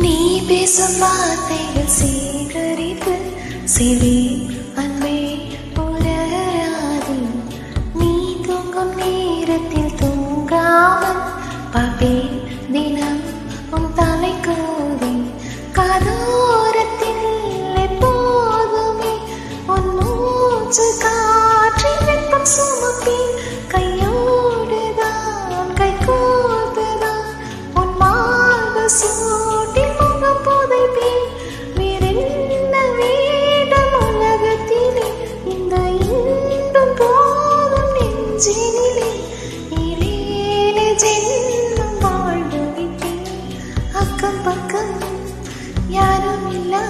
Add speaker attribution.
Speaker 1: நீ பேசும் வார்த்தைகள் சேகரித்து செவி அன்பே புலராது. நீ தூங்கும் நேரத்தில் தூங்காமல் பார்ப்பேன் தினம் உன் தலை கோதி. கதோரத்தில் எப்போதுமே உன் மூச்சு காற்றில் வெப்பம் சுமப்பேன். கையோடுதான் கை கோர்த்துதான் உன் மார்பு சூட்டில் முகம் புதைப்பேன். வேறென்ன வேண்டும் உலகத்திலே, இந்த இன்பம் போதும் நெஞ்சினிலே. ஏழேழு ஜென்மம் வாழ்ந்து விட்டேன், அக்கம் பக்கம் யாரும் இல்லா